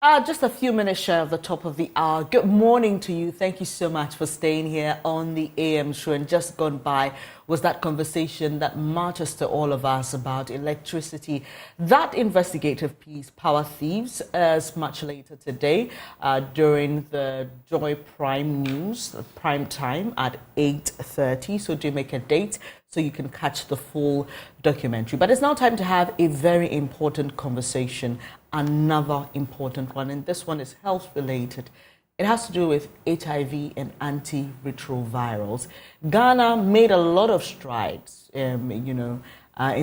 Just a few minutes shy of the top of the hour. Good morning to you. Thank you so much for staying here on the AM show. And just gone by was that conversation that matters to all of us about electricity. That investigative piece, Power Thieves, is much later today during the Joy Prime News, prime time at 8:30. So do make a date so you can catch the full documentary. But it's now time to have a very important conversation. Another important one, and this one is health related. It has to do with HIV and antiretrovirals. Ghana made a lot of strides, in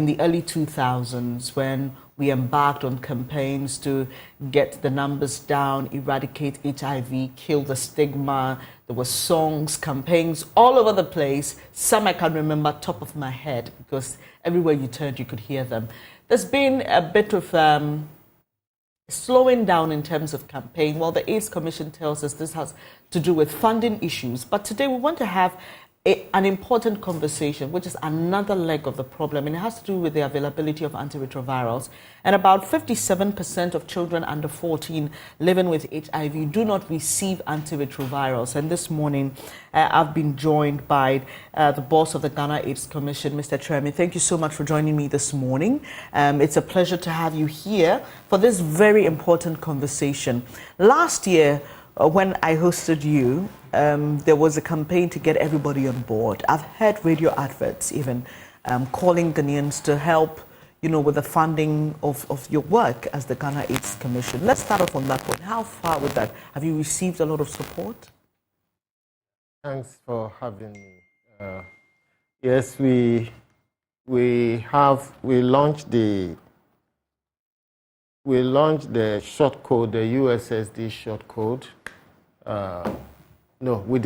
the early 2000s when we embarked on campaigns to get the numbers down, eradicate HIV, kill the stigma. There were songs, campaigns all over the place. Some I can remember top of my head because everywhere you turned you could hear them. There's been a bit of slowing down in terms of campaign. Well, the AIDS Commission tells us this has to do with funding issues. But today we want to have an important conversation, which is another leg of the problem, and it has to do with the availability of antiretrovirals. And about 57% of children under 14 living with HIV do not receive antiretrovirals. And this morning, I've been joined by the boss of the Ghana AIDS Commission, Mr. Tremi. Thank you so much for joining me this morning. It's a pleasure to have you here for this very important conversation. Last year, when I hosted you, there was a campaign to get everybody on board. I've heard radio adverts even calling Ghanaians to help, with the funding of your work as the Ghana AIDS Commission. Let's start off on that one. How far with that? Have you received a lot of support? Thanks for having me. Yes, we launched the shortcode, the USSD Shortcode. No, we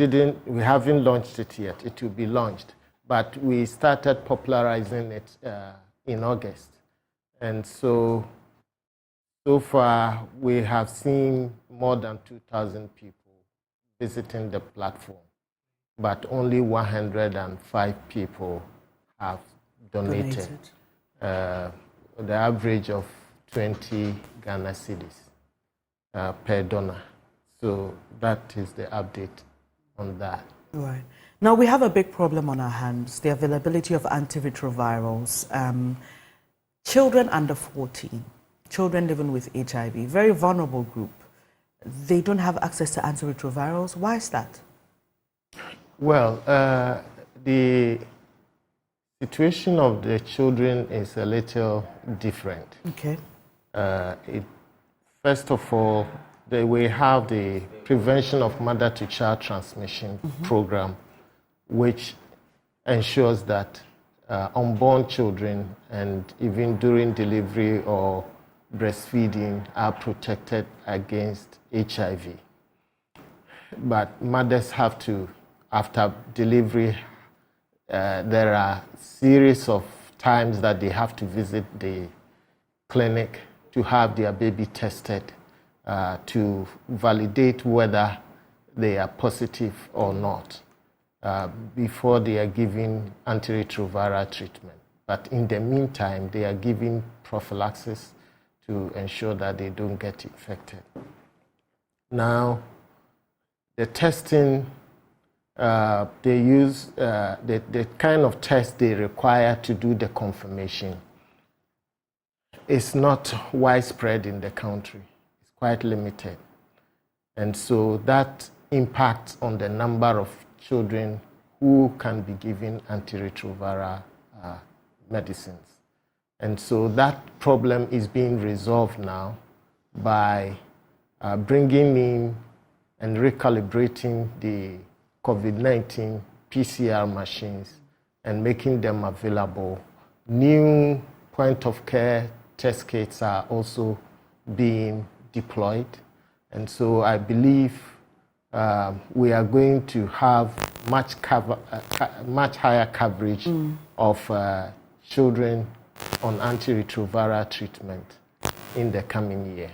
haven't launched it yet. It will be launched. But we started popularizing it in August. And so far, we have seen more than 2,000 people visiting the platform. But only 105 people have donated. The average of 20 Ghana cedis per donor. So that is the update on that. Right. Now we have a big problem on our hands, the availability of antiretrovirals. Children under 14, children living with HIV, very vulnerable group. They don't have access to antiretrovirals. Why is that? Well, the situation of the children is a little different. Okay. First of all, we have the Prevention of Mother-to-Child Transmission program, which ensures that unborn children and even during delivery or breastfeeding are protected against HIV. But mothers have to, after delivery, there are a series of times that they have to visit the clinic to have their baby tested to validate whether they are positive or not before they are given antiretroviral treatment. But in the meantime, they are given prophylaxis to ensure that they don't get infected. Now, the testing, they use the kind of test they require to do the confirmation is not widespread in the country. It's quite limited. And so that impacts on the number of children who can be given antiretroviral medicines. And so that problem is being resolved now by bringing in and recalibrating the COVID-19 PCR machines and making them available. New point-of-care test kits are also being deployed. And so I believe we are going to have much higher coverage of children on antiretroviral treatment in the coming year.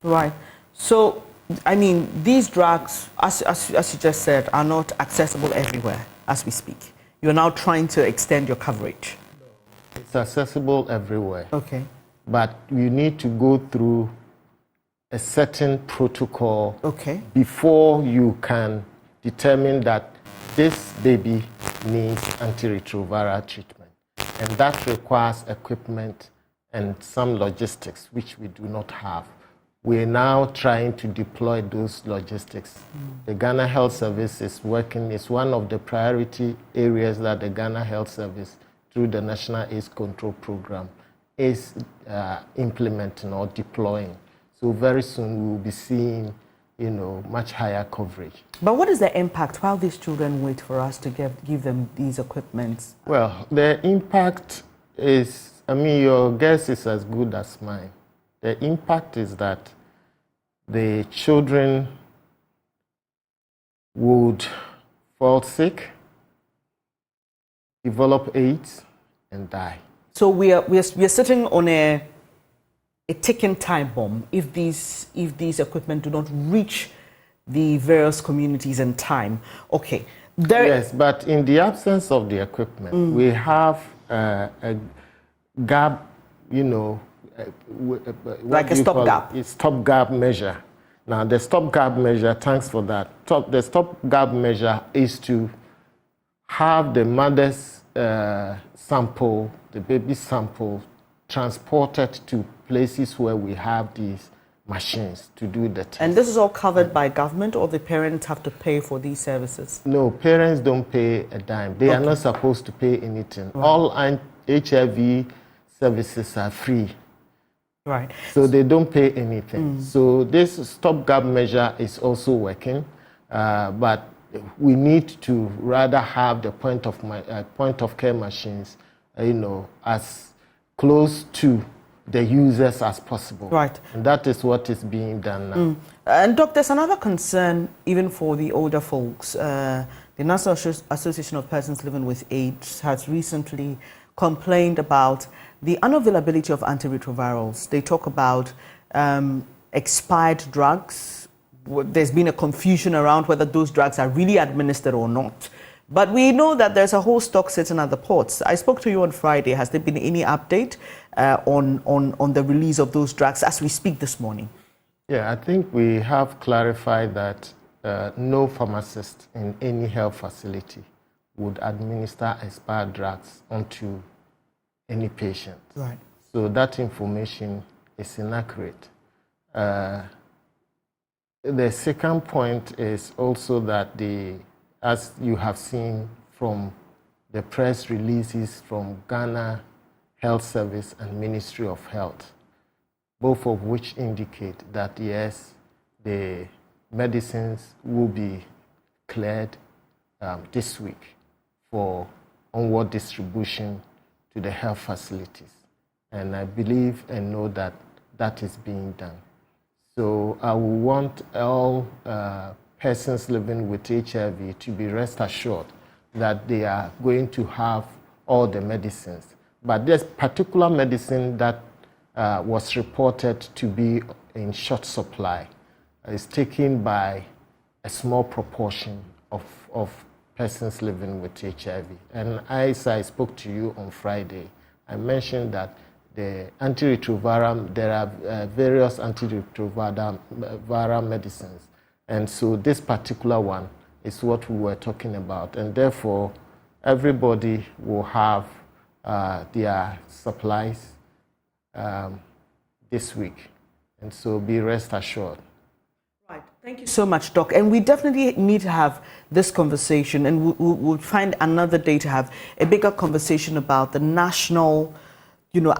Right. So, I mean, these drugs, as you just said, are not accessible everywhere as we speak. You're now trying to extend your coverage. It's accessible everywhere. Okay. But you need to go through a certain protocol before you can determine that this baby needs antiretroviral treatment. And that requires equipment and some logistics, which we do not have. We're now trying to deploy those logistics. The Ghana Health Service is working. It's one of the priority areas that the Ghana Health Service, through the National AIDS Control Program, is implementing or deploying. So very soon we will be seeing, much higher coverage. But what is the impact while these children wait for us to give them these equipments? Well, the impact is, your guess is as good as mine. The impact is that the children would fall sick, develop AIDS, and die. So we are sitting on a ticking time bomb if these equipment do not reach the various communities in time. Okay. Yes, but in the absence of the equipment, we have a gap, like a stopgap. It's stopgap measure. Now, the stopgap measure, thanks for that. The stopgap measure is to have the mother's sample, the baby sample, transported to places where we have these machines to do the test. And this is all covered by government, or the parents have to pay for these services? No, parents don't pay a dime. They are not supposed to pay anything. Right. All HIV services are free. Right. So they don't pay anything. So this stopgap measure is also working, but we need to rather have the point of care machines, as close to the users as possible. Right. And that is what is being done now. And Doc, there's another concern even for the older folks. The National Association of Persons Living with AIDS has recently complained about the unavailability of antiretrovirals. They talk about expired drugs. There's been a confusion around whether those drugs are really administered or not. But we know that there's a whole stock sitting at the ports. I spoke to you on Friday. Has there been any update on the release of those drugs as we speak this morning? Yeah, I think we have clarified that no pharmacist in any health facility would administer expired drugs onto any patient. Right. So that information is inaccurate. The second point is also that as you have seen from the press releases from Ghana Health Service and Ministry of Health, both of which indicate that yes, the medicines will be cleared this week for onward distribution to the health facilities. And I believe and know that that is being done. So I will want all persons living with HIV to be rest assured that they are going to have all the medicines. But this particular medicine that was reported to be in short supply is taken by a small proportion of persons living with HIV. And as I spoke to you on Friday, I mentioned that the antiretroviral, there are various antiretroviral medicines. And so this particular one is what we were talking about. And therefore, everybody will have their supplies this week. And so be rest assured. Right. Thank you so much, Doc. And we definitely need to have this conversation, and we'll find another day to have a bigger conversation about the national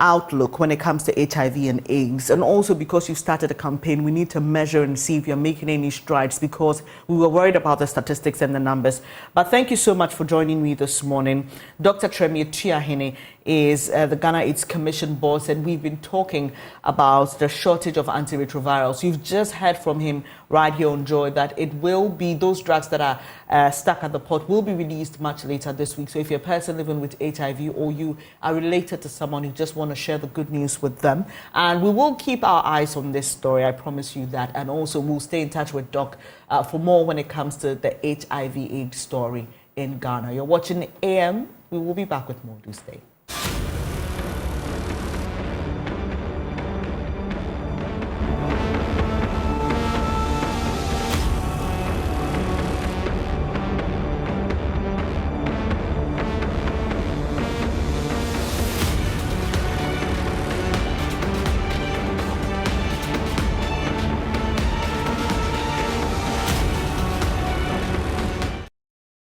outlook when it comes to HIV and AIDS. And also, because you've started a campaign, we need to measure and see if you're making any strides, because we were worried about the statistics and the numbers. But thank you so much for joining me this morning. Dr. Tremie Tuahene is the Ghana AIDS Commission boss, and we've been talking about the shortage of antiretrovirals. You've just heard from him right here on Joy that it will be, those drugs that are stuck at the port will be released much later this week. So if you're a person living with HIV or you are related to someone, you just want to share the good news with them. And we will keep our eyes on this story, I promise you that. And also we'll stay in touch with Doc for more when it comes to the HIV AIDS story in Ghana. You're watching AM. We will be back with more. Do stay.